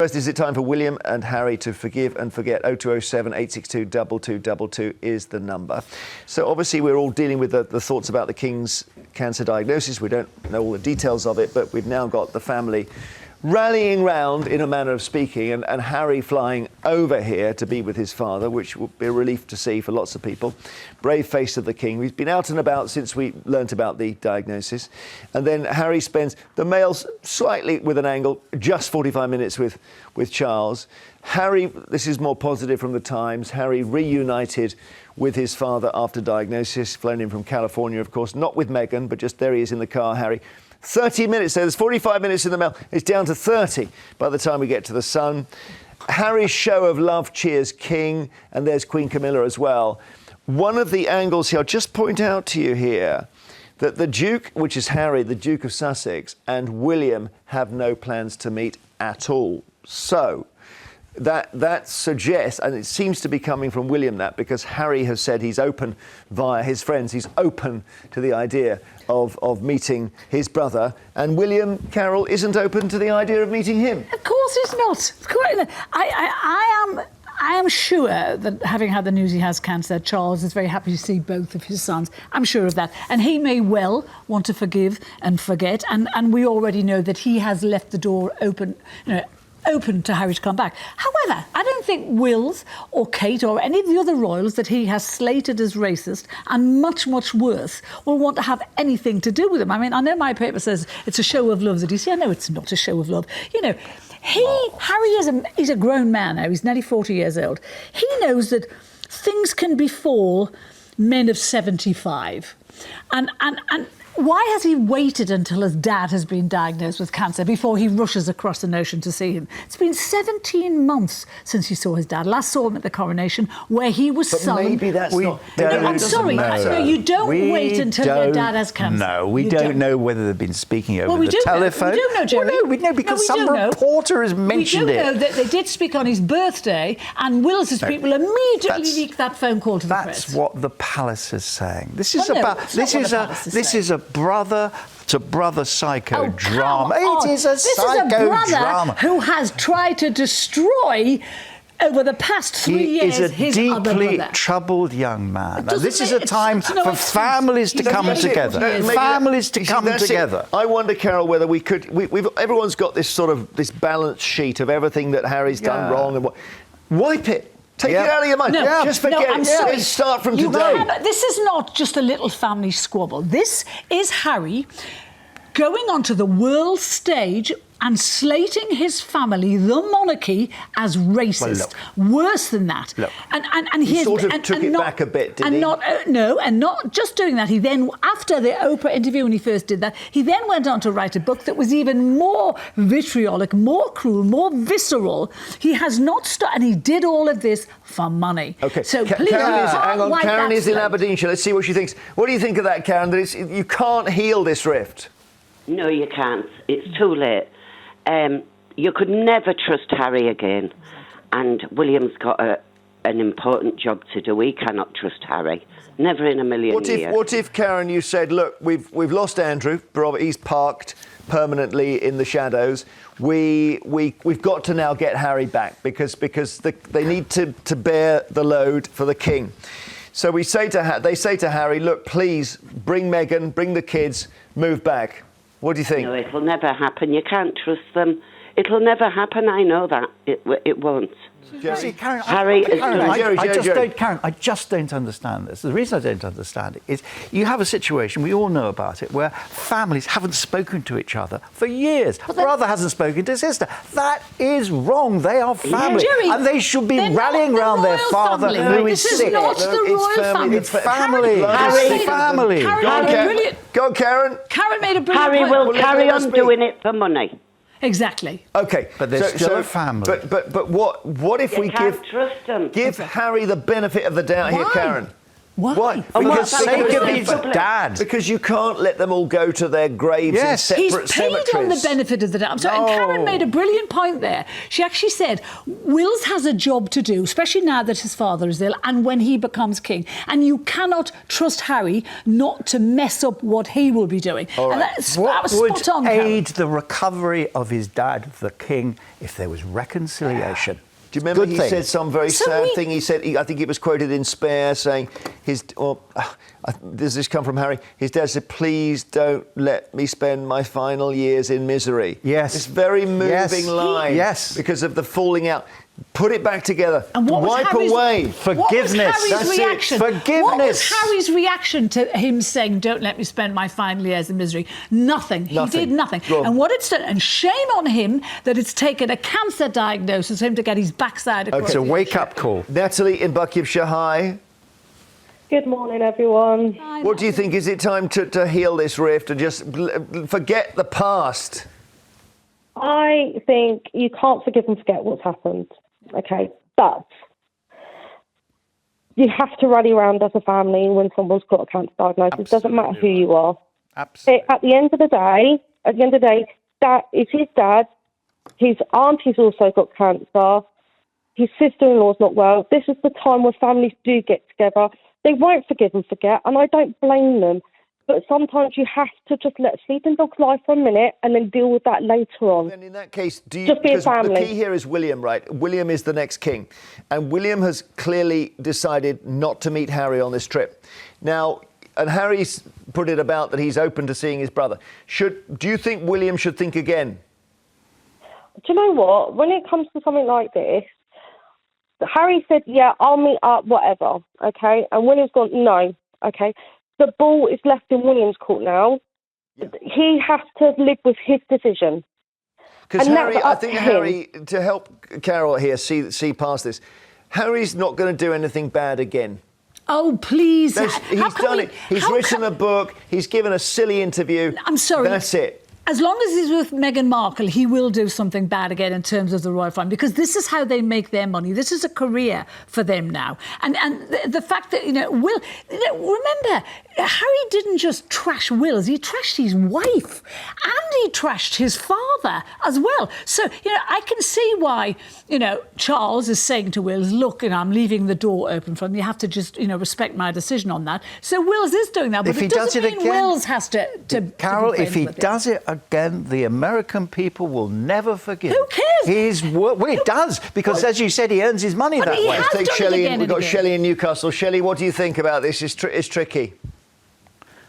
First, is it time for William and Harry to forgive and forget? 0207 862 2222 is the number. So obviously we're all dealing with the thoughts about the King's cancer diagnosis. We don't know all the details of it, but we've now got the family rallying round, in a manner of speaking, and Harry flying over here to be with his father, which will be a relief to see for lots of people. Brave face of the King. He's been out and about since we learnt about the diagnosis. And then Harry spends, the male's slightly with an angle, just 45 minutes with Charles. Harry, this is more positive from the Times, Harry reunited with his father after diagnosis, flown in from California, of course, not with Meghan, but just there he is in the car, Harry. 30 minutes, so there's 45 minutes in the mail. It's down to 30 by the time we get to the Sun. Harry's show of love cheers King, and there's Queen Camilla as well. One of the angles here, I'll just point out to you here, that the Duke, which is Harry, the Duke of Sussex, and William have no plans to meet at all. So that suggests, and it seems to be coming from William, that because Harry has said he's open via his friends, he's open to the idea of meeting his brother, and William, Carole, isn't open to the idea of meeting him. Of course he's not. Of course not. I am sure that, having had the news he has cancer, Charles is very happy to see both of his sons. I'm sure of that. And he may well want to forgive and forget, and we already know that he has left the door open, open to Harry to come back. However, I don't think Wills or Kate or any of the other royals that he has slated as racist and much, much worse will want to have anything to do with him. I mean, I know my paper says it's a show of love that he's here. No, it's not a show of love. Harry he's a grown man now. He's nearly 40 years old. He knows that things can befall men of 75. And why has he waited until his dad has been diagnosed with cancer before he rushes across the ocean to see him? It's been 17 months since he saw his dad. Last saw him at the coronation, where he was sullen. Maybe that's not... I'm sorry. No, you don't wait until your dad has cancer. No, we don't know whether they've been speaking over the telephone. We do know, Jerry. Well, no, we know because some reporter has mentioned it. We do know that they did speak on his birthday, and Will's people immediately leaked that phone call to the press. That's what the palace is saying. This is this is a brother to brother psycho drama. It is a psycho drama who has tried to destroy over the past 3 years his other brother. He is a deeply troubled young man. Now, this is a time for families to come together. Families to come together. I wonder, Carole, whether we could... everyone's got this sort of this balance sheet of everything that Harry's done wrong and wipe it. Take it out of your mind. No, just forget it. Let's start from today. This is not just a little family squabble. This is Harry going onto the world stage and slating his family, the monarchy, as racist. Well, worse than that. Look. And he sort of took it back a bit, didn't he? And not just doing that. He then, after the Oprah interview when he first did that, he then went on to write a book that was even more vitriolic, more cruel, more visceral. He has not stopped, and he did all of this for money. OK, so please, hang on. Karen is in Aberdeenshire. Let's see what she thinks. What do you think of that, Karen? That you can't heal this rift? No, you can't. It's too late. You could never trust Harry again, and William's got an important job to do. We cannot trust Harry. Never in a million years. What if, Karen, you said, look, we've lost Andrew, he's parked permanently in the shadows. We've got to now get Harry back because they need to bear the load for the King. So they say to Harry, look, please bring Meghan, bring the kids, move back. What do you think? No, it'll never happen. You can't trust them. It'll never happen. I know that. It won't. See, Karen, I just don't understand this. The reason I don't understand it is you have a situation, we all know about it, where families haven't spoken to each other for years. Brother hasn't spoken to sister. That is wrong. They are family. Jerry, and they should be rallying around their father who is sick. This is not the royal family. It's family. Harry, family. Go on, Karen. Karen made a brilliant Harry point. will carry on doing it for money. Exactly. OK. But they're still a family. But what if we trust them. give Harry the benefit of the doubt here, Karen? Why? For the Because- sake of his because- dad. Because you can't let them all go to their graves Yes. in He's separate paid cemeteries. on the benefit of the doubt. So, and Karen made a brilliant point there. She actually said, Wills has a job to do, especially now that his father is ill and when he becomes king. And you cannot trust Harry not to mess up what he will be doing. All And right. that What was would spot on, Karen. aid the recovery of his dad, the king, if there was reconciliation? Do you remember Good he thing. said some very So sad we- thing? He said, I think it was quoted in Spare, saying, does this come from Harry? His dad said, please don't let me spend my final years in misery. Yes. This very moving Yes. line. Yes. Because of the falling out. Put it back together. And what was Wipe Harry's- away. Forgiveness. What was Harry's That's it. reaction? Forgiveness. What was Harry's reaction to him saying, don't let me spend my final years in misery? Nothing. He Nothing. did nothing. Go on. And what it's done, and shame on him that it's taken a cancer diagnosis for him to get his backside across. It's a the wake-up call. Natalie in Buckinghamshire, hi. Good morning, everyone. Hi, What do you think? Is it time to heal this rift and just forget the past? I think you can't forgive and forget what's happened, okay? But you have to rally around as a family when someone's got a cancer diagnosis. It doesn't matter who you are. Absolutely. At the end of the day, that is his dad. His auntie's also got cancer. His sister-in-law's not well. This is the time where families do get together. They won't forgive and forget, and I don't blame them. But sometimes you have to just let sleeping dogs lie for a minute and then deal with that later on. Then in that case, do you... Just be a because the family. key here is William, right? William is the next king. And William has clearly decided not to meet Harry on this trip. Now, and Harry's put it about that he's open to seeing his brother. Do you think William should think again? Do you know what? When it comes to something like this, Harry said, yeah, I'll meet up, whatever, okay? And William's gone, no, okay? The ball is left in William's court now. Yeah. He has to live with his decision. Because And Harry, that's I up think to Harry, to help Carole here see past this, Harry's not going to do anything bad again. Oh, please. He's done it. He's written a book. He's given a silly interview. I'm sorry. That's it. As long as he's with Meghan Markle, he will do something bad again in terms of the royal family, because this is how they make their money. This is a career for them now. And the fact that, Will, remember, Harry didn't just trash Wills, he trashed his wife and he trashed his father as well. So, I can see why, Charles is saying to Wills, look, I'm leaving the door open for him. You have to just, respect my decision on that. So Wills is doing that, but If he it doesn't does it mean again, Wills has to Carole, be if he friends with him. does it again, the American people will never forgive. Who cares? His work. Well, it does, because as you said, he earns his money But that he way. has Take done it Shelley again in. We've and got again. Shelley in Newcastle. Shelley, what do you think about this? It's tricky.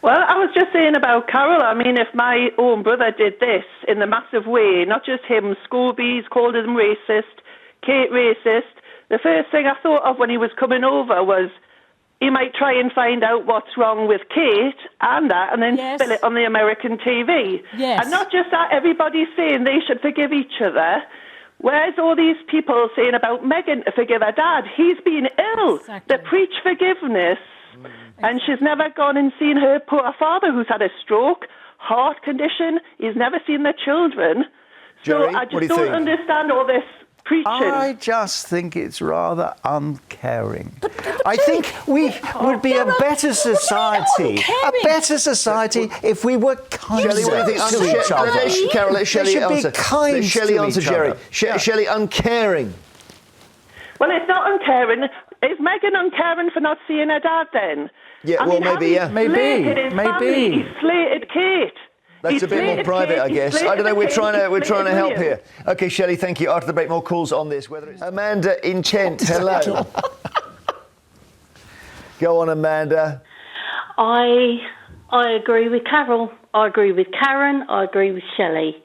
Well, I was just saying about Carole. I mean, if my own brother did this in the massive way, not just him, Scobie's called him racist, Kate racist, the first thing I thought of when he was coming over was he might try and find out what's wrong with Kate and that, and then Yes. spill it on the American TV. Yes. And not just that, everybody's saying they should forgive each other. Where's all these people saying about Meghan to forgive her dad? He's been ill. Exactly. They preach forgiveness. And she's never gone and seen her poor father, who's had a stroke, heart condition. He's never seen their children. Jerry, so I what do just you don't think? understand all this preaching. I just think it's rather uncaring. I think we would be a better society, if we were kinder Shelley, what do you think? to each other. Carole, let Shelley should be answer. kind Let Shelley to answer each Jerry. other. Yeah. Shelley, uncaring. Well, it's not uncaring. Is Meghan uncaring for not seeing her dad then? Yeah, I well, mean, maybe, yeah. Harry's slated his family. He slated Kate. That's He a bit more slated private, Kate, I he guess. I slated don't know. We're Kate, trying he to slated help William. here. Okay, Shelley, thank you. After the break, more calls on this. Whether it's Amanda in Kent. Hello. Go on, Amanda. I agree with Carole. I agree with Karen. I agree with Shelley.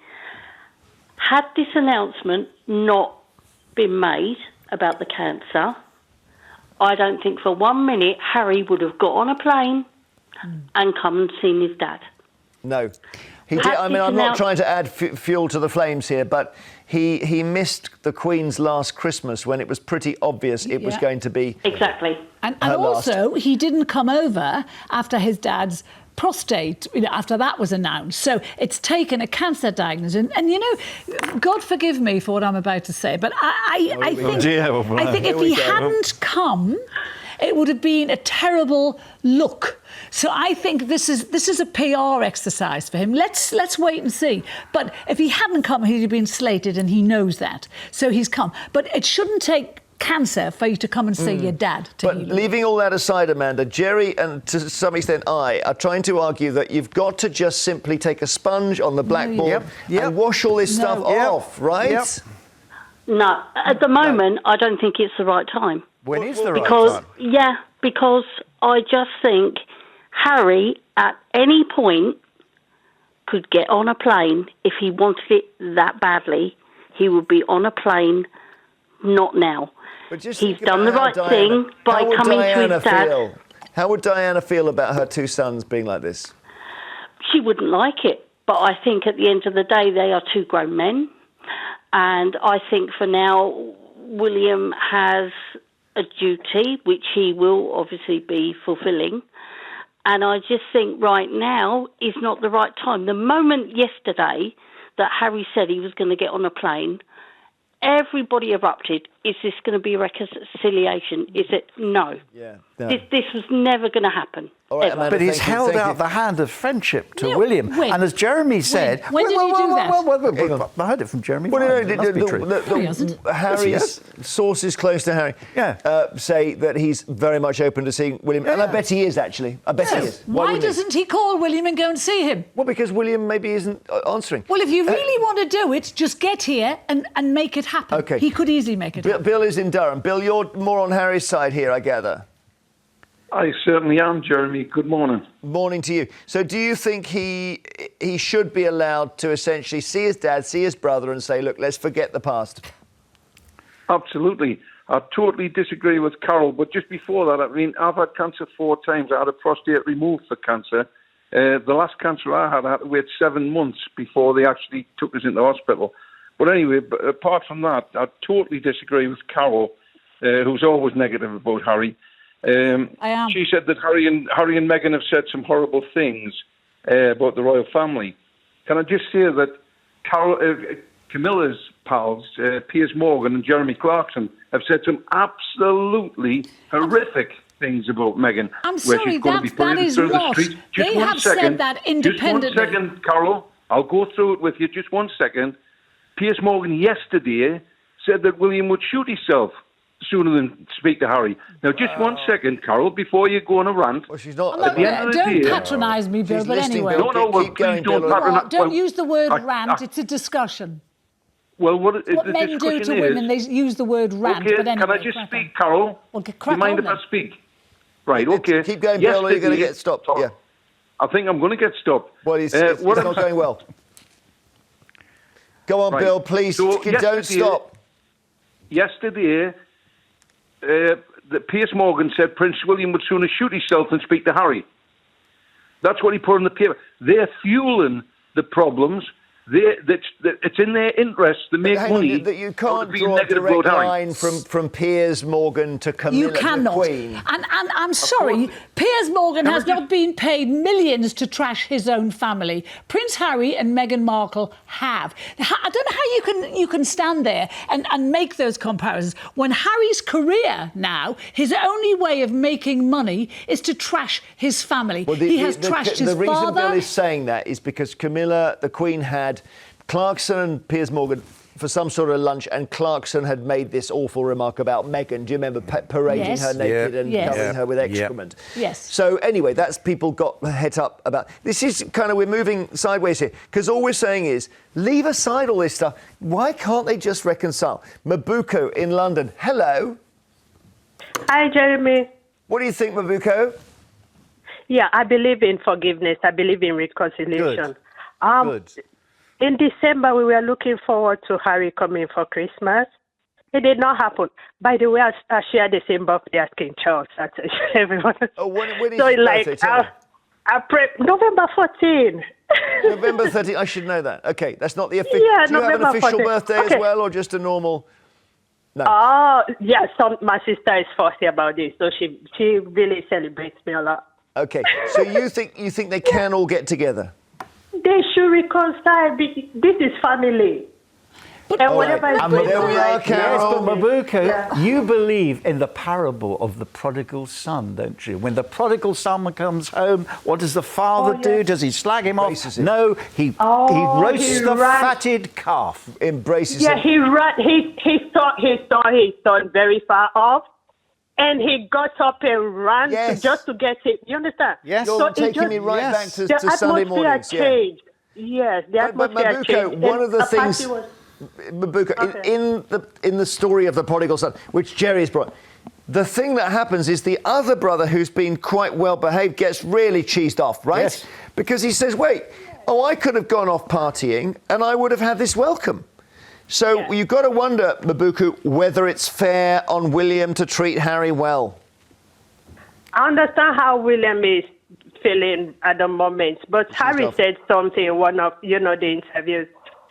Had this announcement not been made about the cancer, I don't think for 1 minute Harry would have got on a plane and come and seen his dad. No. He did. I mean, I'm not trying to add fuel to the flames here, but he missed the Queen's last Christmas when it was pretty obvious it was going to be. Exactly. And her also, he didn't come over after his dad's prostate, after that was announced. So it's taken a cancer diagnosis. And God forgive me for what I'm about to say, but I think, dear. Oh, I think if he hadn't come, it would have been a terrible look. So I think this is a PR exercise for him. Let's wait and see. But if he hadn't come, he'd have been slated, and he knows that. So he's come. But it shouldn't take cancer for you to come and see your dad. But leaving all that aside, Amanda, Jerry and to some extent I are trying to argue that you've got to just simply take a sponge on the blackboard and wash all this stuff off, right? Yep. No, at the moment, I don't think it's the right time. When is the right time? Yeah, because I just think Harry, at any point, could get on a plane. If he wanted it that badly, he would be on a plane, not now. He's done the right thing by coming to his dad. How would Diana feel about her two sons being like this? She wouldn't like it, but I think at the end of the day, they are two grown men. And I think for now, William has a duty, which he will obviously be fulfilling. And I just think right now is not the right time. The moment yesterday that Harry said he was going to get on a plane, everybody erupted. Is this going to be a reconciliation? Is it? No. Yeah. This was never going to happen. All right, Amanda, but he's held out the hand of friendship to Yeah, William. when? And as Jeremy said... When did he do that? I heard it from Jeremy. Well, It must be true. Harry's sources close to Harry say that he's very much open to seeing William. And I bet he is, actually. I bet he is. Why doesn't he call William and go and see him? Well, because William maybe isn't answering. Well, if you really want to do it, just get here and make it happen. Okay. He could easily make it happen. Bill is in Durham. Bill, you're more on Harry's side here, I gather. I certainly am, Jeremy. Good morning. Morning to you. So do you think he should be allowed to essentially see his dad, see his brother and say, look, let's forget the past? Absolutely. I totally disagree with Carole. But just before that, I mean, I've had cancer 4 times. I had a prostate removed for cancer. The last cancer I had to wait 7 months before they actually took us into hospital. But anyway, apart from that, I totally disagree with Carole, who's always negative about Harry. I am. She said that Harry and Meghan have said some horrible things about the royal family. Can I just say that Camilla's pals, Piers Morgan and Jeremy Clarkson, have said some absolutely horrific things about Meghan. I'm sorry, that is lost. They have said that independently. Just 1 second, Carole. I'll go through it with you. Just 1 second. Piers Morgan yesterday said that William would shoot himself sooner than speak to Harry. Now, just 1 second, Carole, before you go on a rant. Well, she's not. At the end of the day, don't patronise me, Bill, but anyway. Keep going, Bill. Don't use the word rant. It's a discussion. Well, what the men do to women, they use the word rant. Okay, but anyway, can I just speak, Carole? Well, do you mind if I speak? Right, okay. Keep going, Bill, or you're going to get stopped. Yeah. I think I'm going to get stopped. Well, it's not going well. Go on, Bill, please. So don't stop. Yesterday, Piers Morgan said Prince William would sooner shoot himself than speak to Harry. That's what he put in the paper. They're fueling the problems. It's in their interest to make money. That you can't draw a direct line from Piers Morgan to Camilla, you cannot. the Queen. And I'm sorry, Piers Morgan has not been paid millions to trash his own family. Prince Harry and Meghan Markle have. I don't know how you can stand there and make those comparisons when Harry's career now, his only way of making money is to trash his family. Well, he has trashed his father. The reason Bill is saying that is because Camilla, the Queen, had Clarkson and Piers Morgan for some sort of lunch, and Clarkson had made this awful remark about Meghan. Do you remember parading her naked and covering her with excrement? Yes. So anyway, that's people got het up about. This is kind of, we're moving sideways here, because all we're saying is, leave aside all this stuff. Why can't they just reconcile? Mabuko in London, hello. Hi, Jeremy. What do you think, Mabuko? Yeah, I believe in forgiveness. I believe in reconciliation. Good. In December, we were looking forward to Harry coming for Christmas. It did not happen. By the way, I share the same birthday as King Charles. That's everyone. Oh, when is so his birthday? I pray November 14. November 13. I should know that. Okay, that's not the official. Yeah, do you have an official 14. birthday as well, or just a normal? No. Oh, yeah. My sister is fussy about this, so she really celebrates me a lot. Okay, so you think they can all get together? They should reconcile. This is family. But And All right. whenever And there we are, Yes, Carole. but Mabuko, Yeah. you believe in the parable of the prodigal son, don't you? When the prodigal son comes home, what does the father Oh, do? yes. Does he slag him Embraces off? him. No, he roasts he the ran. fatted calf. Embraces Yeah, him. he ran. He saw his son very far off, and he got up and ran Yes. just to get it. You understand? Yes. You're So it taking just- me right yes. back to The Sunday atmosphere mornings. Yeah. changed. Yes, the But atmosphere Mabuko, changed. one And of the a party things, was- Mabuko, Okay. in the story of the prodigal son, which Jerry has brought, the thing that happens is the other brother, who's been quite well behaved, gets really cheesed off, right? Yes. Because he says, "Wait, I could have gone off partying, and I would have had this welcome." So Yeah. you've got to wonder, Mabuko, whether it's fair on William to treat Harry well. I understand how William is feeling at the moment, but Harry off. said something in one of the interviews.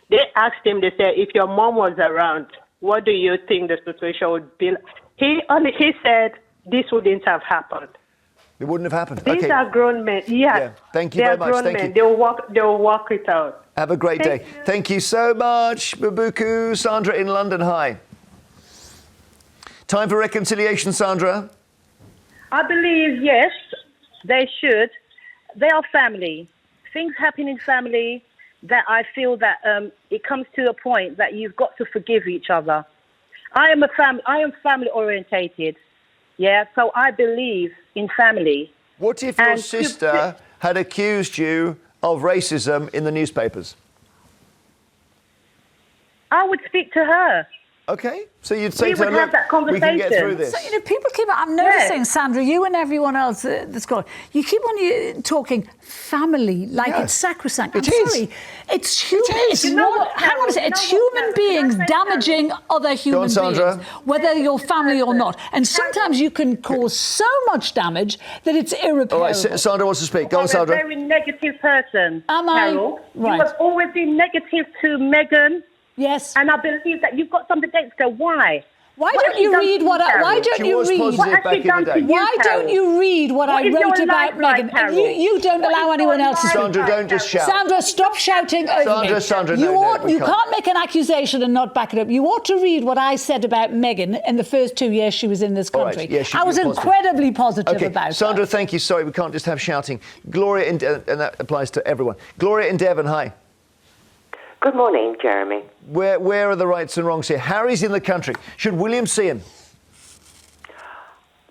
They asked him, they said, if your mom was around, what do you think the situation would be? He said this wouldn't have happened. It wouldn't have happened. These Okay. are grown men. Yeah. Yeah. Thank you They very are much. grown Thank men. you. They'll work it out. Have a great Thank day. you. Thank you so much, Mabuko. Sandra in London, hi. Time for reconciliation, Sandra. I believe, yes, they should. They are family. Things happen in family that I feel that it comes to a point that you've got to forgive each other. I am family orientated. Yeah, so I believe in family. What if your And sister had accused you of racism in the newspapers? I would speak to her. Okay, so you'd say We to her, would have look, that we can get conversation. through this. So, people keep. I'm noticing, Sandra, you and everyone else that's got. You keep on talking family like Yeah. it's sacrosanct. It I'm is. sorry, it's human. It's You know not. what, Hang on a Carole? second. It's You know what, human Carole? beings Can I say, damaging other human Sandra. beings, whether you're family or not. And sometimes you can cause so much damage that it's irreparable. All right, Sandra wants to speak. Go on, I'm a Sandra. very negative person, Am I? Carole. Right. You have always been negative to Meghan, Yes. and I believe that you've got something against her. Why? Why What don't has she you done read to what? you, Why Carole? don't She you was read? positive What has back she in the done day. to you? Why don't Carole? you read what I What is wrote your about life like, Meghan? And Carole? you don't What allow is anyone your else to life speak. Sandra, like, don't just Carole? shout. Sandra, stop shouting over me. Sandra, you no, we you can't. can't make an accusation and not back it up. You ought to read what I said about Meghan in the first 2 years she was in this All right, country. yes, I was you're positive. incredibly positive Okay, about Sandra, her. thank you. Sorry, we can't just have shouting. Gloria, and that applies to everyone. Gloria in Devon, hi. Good morning, Jeremy. Where are the rights and wrongs here? Harry's in the country. Should William see him?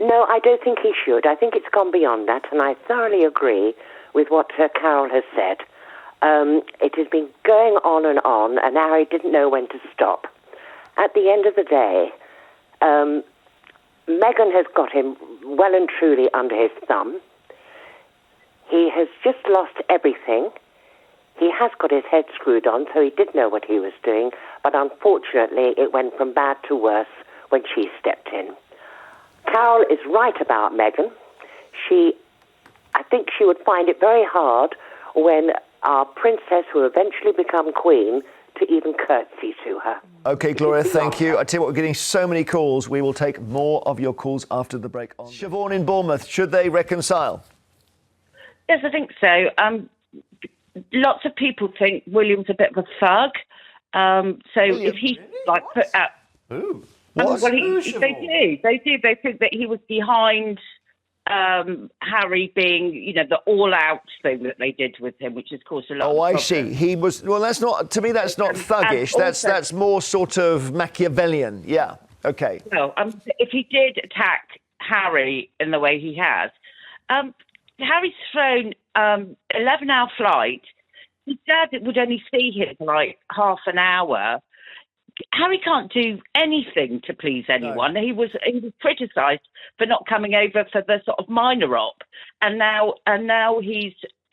No, I don't think he should. I think it's gone beyond that, and I thoroughly agree with what Carole has said. It has been going on, and Harry didn't know when to stop. At the end of the day, Meghan has got him well and truly under his thumb. He has just lost everything. He has got his head screwed on, so he did know what he was doing, but unfortunately it went from bad to worse when she stepped in. Carole is right about Meghan. I think she would find it very hard when our princess will eventually become queen to even curtsy to her. Okay, Gloria, thank you. I tell you what, we're getting so many calls. We will take more of your calls after the break. Siobhan in Bournemouth, should they reconcile? Yes, I think so. Lots of people think William's a bit of a thug. If he put out, What? they do. They think that he was behind Harry being, the all-out thing that they did with him, which has caused a lot. Oh, of I problems. see. He was. Well, that's not. To me, that's not thuggish. also- That's more sort of Machiavellian. Yeah. Okay. No, if he did attack Harry in the way he has, Harry's flown 11-hour flight. His dad would only see him for like half an hour. Harry can't do anything to please anyone. No. He was criticised for not coming over for the sort of minor op, and now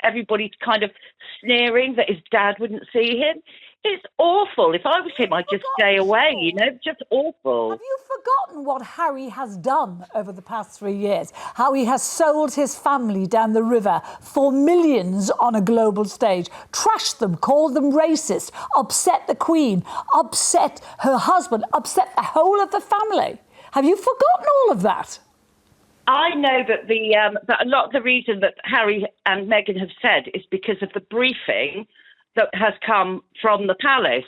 everybody's kind of sneering that his dad wouldn't see him. It's awful. If I was him, I'd just stay away, just awful. Have you forgotten what Harry has done over the past 3 years? How he has sold his family down the river for millions on a global stage, trashed them, called them racist, upset the Queen, upset her husband, upset the whole of the family. Have you forgotten all of that? I know that that a lot of the reason that Harry and Meghan have said is because of the briefing that has come from the palace.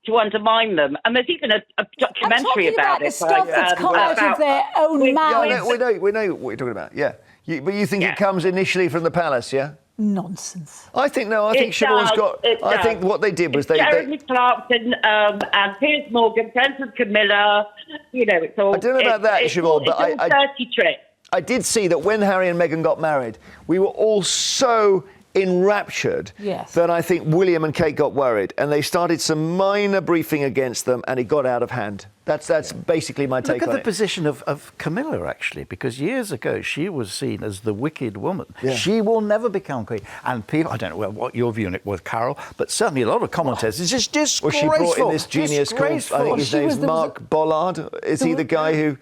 to undermine them. And there's even a documentary about the it. stuff that's come out of their own mouths. We know what you're talking about, yeah. But you think it comes initially from the palace, yeah? Nonsense. I think Siobhan's got... I think what they did was Jeremy Clarkson and Piers Morgan, friends with Camilla, it's all... I don't know about that, Siobhan, but it's all dirty tricks. I did see that when Harry and Meghan got married, we were all so enraptured that I think William and Kate got worried, and they started some minor briefing against them, and it got out of hand. That's basically my take on it. Look at the position of Camilla, actually, because years ago she was seen as the wicked woman. Yeah. She will never become queen. And people, I don't know what your view on it was, Carole, but certainly a lot of commentators, it's just disgraceful. Well, she brought in this genius called, I think his name's Mark Bollard. Is he the guy who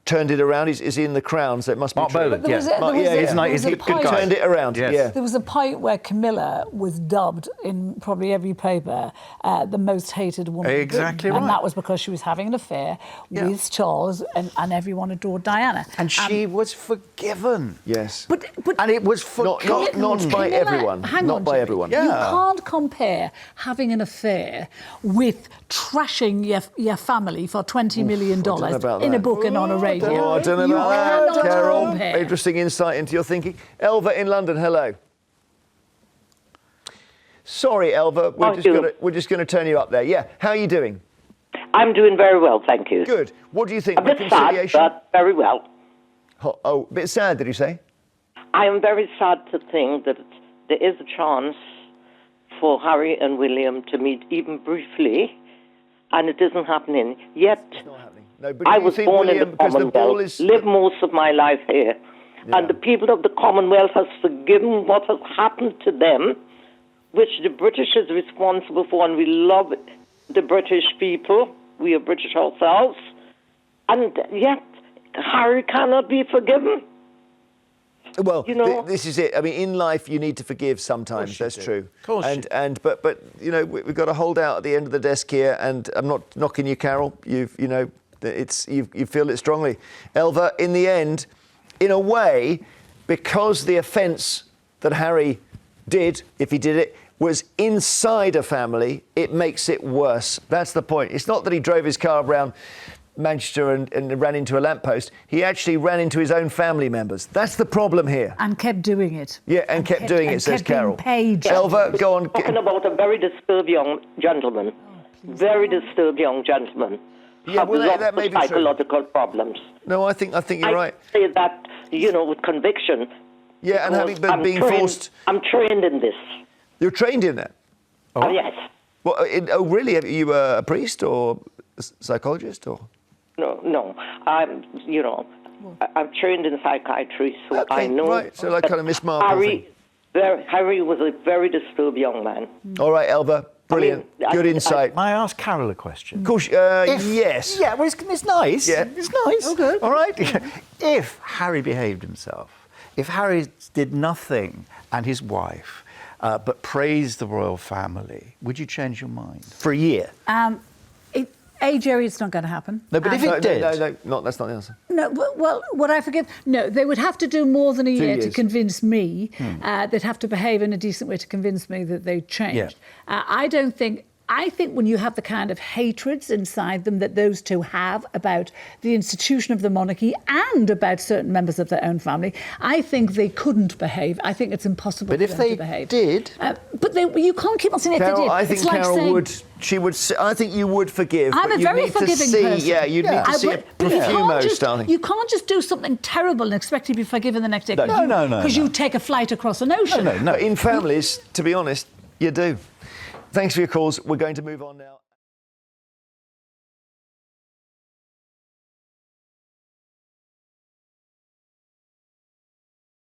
turned it around? Is he in The Crown? So it must be Mark true. Boland, he's a good guy. Turned it around, yeah. There was a point where Camilla was dubbed in probably every paper the most hated woman. Exactly right. right. And that was because she was having an affair with Charles, and everyone adored Diana. And she was forgiven. Yes. And it was forgotten. Not by everyone. Not by everyone. You can't compare having an affair with trashing your family for $20 million in a book and on a radio. I don't know about that, Carole. Interesting insight into your thinking. Elva in London, hello. Sorry, Elva, we're just going to turn you up there. Yeah, how are you doing? I'm doing very well, thank you. Good. What do you think? A bit sad, but very well. Oh, a bit sad, did you say? I am very sad to think that there is a chance for Harry and William to meet even briefly, and it isn't happening yet. It's not happening. No, but I was born in the Commonwealth, lived most of my life here, and the people of the Commonwealth have forgiven what has happened to them, which the British is responsible for, and we love the British people. We are British ourselves. And yet, Harry cannot be forgiven. Well, this is it. I mean, in life, you need to forgive sometimes. That's true. Of course. But we've got to hold out at the end of the desk here. And I'm not knocking you, Carole. You feel it strongly. Elva, in the end, in a way, because the offence that Harry did, if he did it, was inside a family, it makes it worse. That's the point. It's not that he drove his car around Manchester and ran into a lamppost. He actually ran into his own family members. That's the problem here. And kept doing it. Yeah, and kept doing it, says Carole. Paid. Elva, go on. Talking about a very disturbed young gentleman. Very disturbed young gentleman. Yeah, well, that may be true. Psychological problems. No, I think you're right. I say that, with conviction. Yeah, and having been being forced. I'm trained in this. You're trained in that? Oh, yes. Well, really? Are you a priest or a psychologist or? No. I'm trained in psychiatry, so okay, I know. Right, so like kind of Miss Marple. Harry was a very disturbed young man. All right, Elva. Brilliant. Good insight. May I ask Carole a question? Of course, yes. Yeah, well, it's nice. Yeah. It's nice. Okay. All right. If Harry behaved himself, if Harry did nothing and his wife, but praised the royal family, would you change your mind? For a year? Jerry, it's not going to happen. No, but if it did... No, that's not the answer. No, well, would I forgive? No, they would have to do more than a year to convince me. They'd have to behave in a decent way to convince me that they changed. Yeah. I think when you have the kind of hatreds inside them that those two have about the institution of the monarchy and about certain members of their own family, I think they couldn't behave. I think it's impossible for them to behave. But if they did... but you can't keep on saying Carole, if they did. I think Carole would. I think you would forgive. I'm a very forgiving person. Yeah, you'd need to see a profumo starting. You can't just do something terrible and expect to be forgiven the next day. No. Because you take a flight across an ocean. No. In families, to be honest, you do. Thanks for your calls. We're going to move on now.